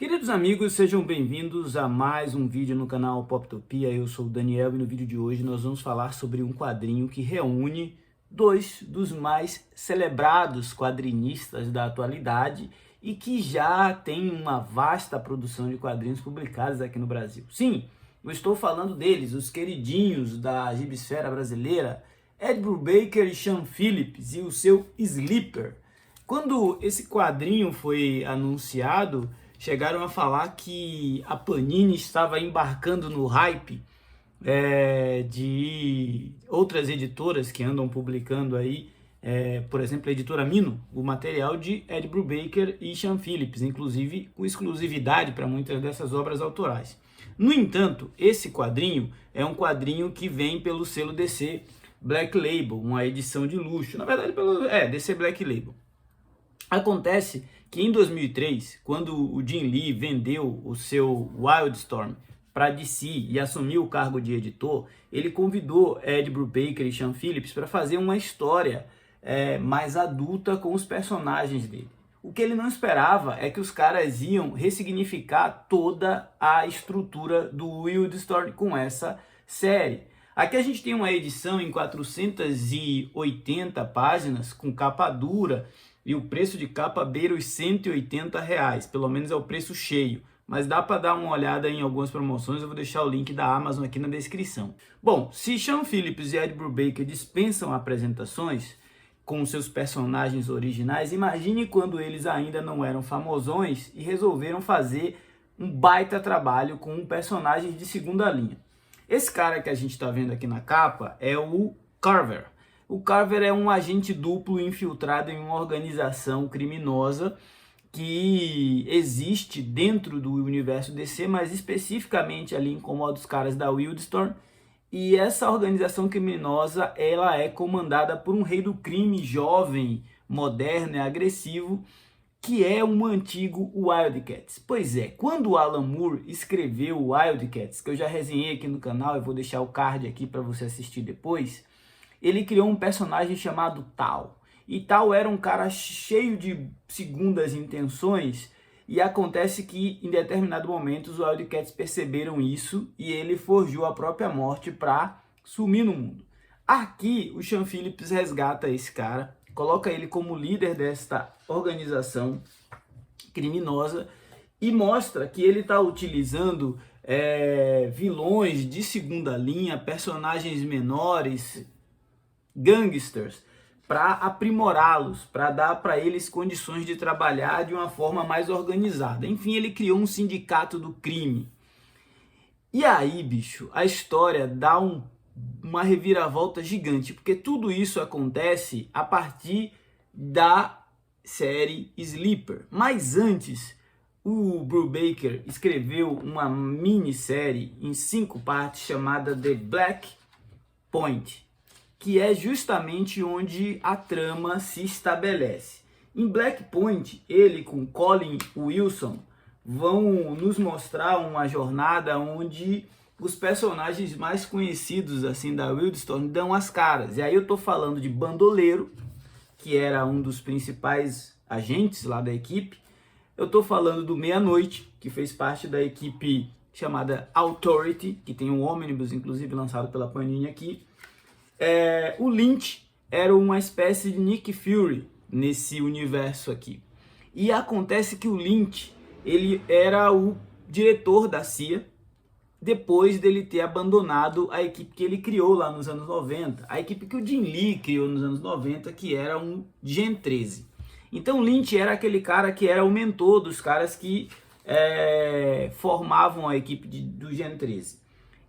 Queridos amigos, sejam bem-vindos a mais um vídeo no canal Poptopia. Eu sou o Daniel e no vídeo de hoje nós vamos falar sobre um quadrinho que reúne dois dos mais celebrados quadrinistas da atualidade e que já tem uma vasta produção de quadrinhos publicados aqui no Brasil. Sim, eu estou falando deles, os queridinhos da gibisfera brasileira, Ed Brubaker e Sean Phillips e o seu Sleeper. Quando esse quadrinho foi anunciado, chegaram a falar que a Panini estava embarcando no hype de outras editoras que andam publicando aí, por exemplo, a editora Mino, o material de Ed Brubaker e Sean Phillips, inclusive com exclusividade para muitas dessas obras autorais. No entanto, esse quadrinho é um quadrinho que vem pelo selo DC Black Label, uma edição de luxo, na verdade pelo DC Black Label. Acontece que em 2003, quando o Jim Lee vendeu o seu Wildstorm para DC e assumiu o cargo de editor, ele convidou Ed Brubaker e Sean Phillips para fazer uma história mais adulta com os personagens dele. O que ele não esperava é que os caras iam ressignificar toda a estrutura do Wildstorm com essa série. Aqui a gente tem uma edição em 480 páginas, com capa dura, e o preço de capa beira os R$180, pelo menos é o preço cheio. Mas dá para dar uma olhada em algumas promoções, eu vou deixar o link da Amazon aqui na descrição. Bom, se Sean Phillips e Ed Brubaker dispensam apresentações com seus personagens originais, imagine quando eles ainda não eram famosões e resolveram fazer um baita trabalho com um personagem de segunda linha. Esse cara que a gente está vendo aqui na capa é o Carver. O Carver é um agente duplo infiltrado em uma organização criminosa que existe dentro do universo DC, mas especificamente ali incomoda os caras da Wildstorm. E essa organização criminosa ela é comandada por um rei do crime jovem, moderno e agressivo, que é um antigo Wildcats. Pois é, quando o Alan Moore escreveu Wildcats, que eu já resenhei aqui no canal, eu vou deixar o card aqui para você assistir depois, ele criou um personagem chamado Tal. E Tal era um cara cheio de segundas intenções, e acontece que em determinado momento os Wildcats perceberam isso e ele forjou a própria morte para sumir no mundo. Aqui o Sean Phillips resgata esse cara, coloca ele como líder desta organização criminosa e mostra que ele está utilizando vilões de segunda linha, personagens menores, gangsters, para aprimorá-los, para dar para eles condições de trabalhar de uma forma mais organizada. Enfim, ele criou um sindicato do crime. E aí, bicho, a história dá uma reviravolta gigante, porque tudo isso acontece a partir da série Sleeper. Mas antes, o Brubaker escreveu uma minissérie em 5 partes chamada The Black Point, que é justamente onde a trama se estabelece. Em Black Point, ele com Colin Wilson vão nos mostrar uma jornada onde os personagens mais conhecidos assim da Wildstorm dão as caras. E aí eu tô falando de Bandoleiro, que era um dos principais agentes lá da equipe. Eu tô falando do Meia-Noite, que fez parte da equipe chamada Authority, que tem um ônibus inclusive lançado pela Panini aqui. O Lynch era uma espécie de Nick Fury nesse universo aqui. E acontece que o Lynch ele era o diretor da CIA depois dele ter abandonado a equipe que ele criou lá nos anos 90, a equipe que o Jim Lee criou nos anos 90, que era um Gen 13. Então o Lynch era aquele cara que era o mentor dos caras que formavam a equipe do Gen 13.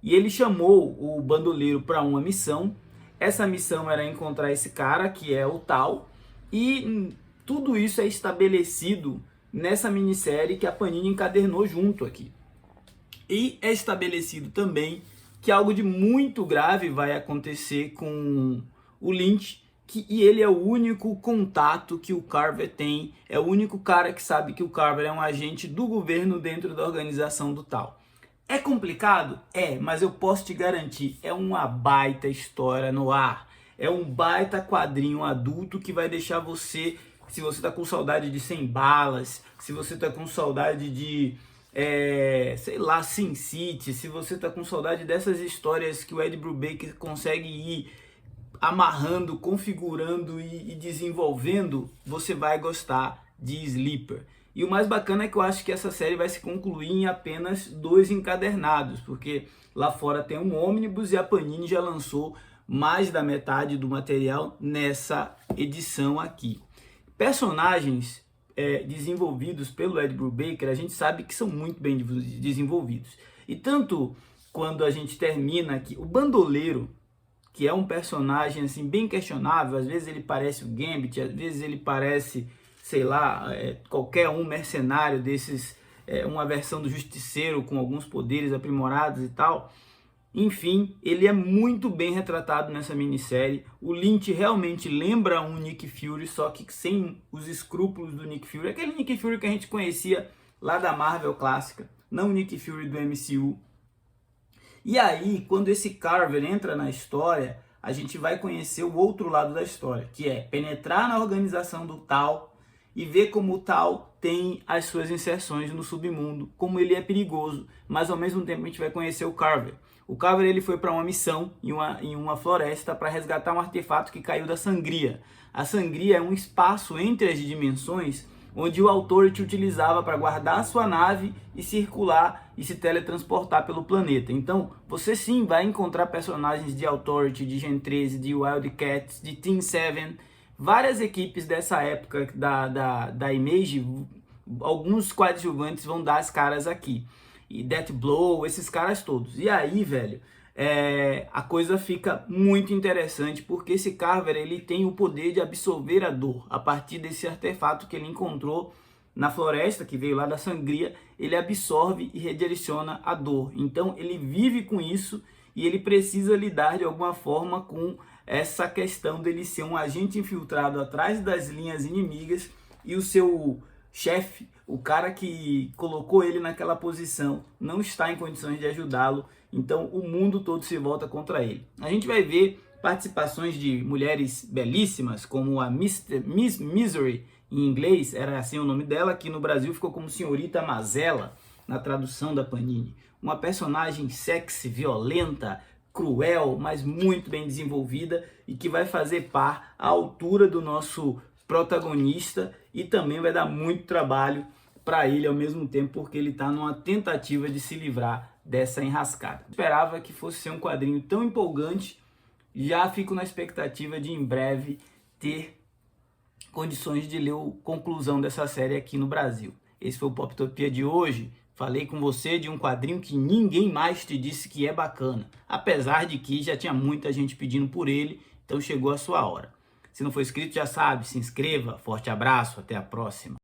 E ele chamou o Bandoleiro para uma missão. Essa missão era encontrar esse cara, que é o Tal, e tudo isso é estabelecido nessa minissérie que a Panini encadernou junto aqui. E é estabelecido também que algo de muito grave vai acontecer com o Lynch, e ele é o único contato que o Carver tem, é o único cara que sabe que o Carver é um agente do governo dentro da organização do Tal. É complicado? É, mas eu posso te garantir, é uma baita história no ar. É um baita quadrinho adulto que vai deixar você se você tá com saudade de 100 balas, se você tá com saudade de, sei lá, Sin City, se você tá com saudade dessas histórias que o Ed Brubaker consegue ir amarrando, configurando e desenvolvendo, você vai gostar de Sleeper. E o mais bacana é que eu acho que essa série vai se concluir em apenas 2 encadernados, porque lá fora tem um ônibus e a Panini já lançou mais da metade do material nessa edição aqui. Personagens desenvolvidos pelo Ed Brubaker, a gente sabe que são muito bem desenvolvidos. E tanto quando a gente termina aqui, o Bandoleiro, que é um personagem assim bem questionável, às vezes ele parece o Gambit, às vezes ele parece, sei lá, qualquer um mercenário desses, uma versão do Justiceiro com alguns poderes aprimorados e tal. Enfim, ele é muito bem retratado nessa minissérie. O Lynch realmente lembra um Nick Fury, só que sem os escrúpulos do Nick Fury. Aquele Nick Fury que a gente conhecia lá da Marvel clássica, não o Nick Fury do MCU. E aí, quando esse Carver entra na história, a gente vai conhecer o outro lado da história, que é penetrar na organização do Tal e ver como o Tal tem as suas inserções no submundo, como ele é perigoso, mas ao mesmo tempo a gente vai conhecer o Carver. O Carver ele foi para uma missão em uma floresta para resgatar um artefato que caiu da Sangria. A Sangria é um espaço entre as dimensões onde o Authority utilizava para guardar a sua nave e circular e se teletransportar pelo planeta. Então, você sim vai encontrar personagens de Authority, de Gen 13, de Wildcats, de Team 7, várias equipes dessa época da Image, alguns coadjuvantes vão dar as caras aqui. E Death Blow, esses caras todos. E aí, velho, a coisa fica muito interessante, porque esse Carver ele tem o poder de absorver a dor. A partir desse artefato que ele encontrou na floresta, que veio lá da Sangria, ele absorve e redireciona a dor. Então ele vive com isso e ele precisa lidar de alguma forma com essa questão dele ser um agente infiltrado atrás das linhas inimigas e o seu chefe, o cara que colocou ele naquela posição, não está em condições de ajudá-lo, então o mundo todo se volta contra ele. A gente vai ver participações de mulheres belíssimas, como a Miss Misery, em inglês, era assim o nome dela, aqui no Brasil ficou como Senhorita Mazela, na tradução da Panini. Uma personagem sexy, violenta, cruel, mas muito bem desenvolvida e que vai fazer par à altura do nosso protagonista e também vai dar muito trabalho para ele ao mesmo tempo, porque ele está numa tentativa de se livrar dessa enrascada. Esperava que fosse ser um quadrinho tão empolgante, já fico na expectativa de em breve ter condições de ler a conclusão dessa série aqui no Brasil. Esse foi o Poptopia de hoje. Falei com você de um quadrinho que ninguém mais te disse que é bacana, apesar de que já tinha muita gente pedindo por ele, então chegou a sua hora. Se não for inscrito, já sabe, se inscreva. Forte abraço, até a próxima.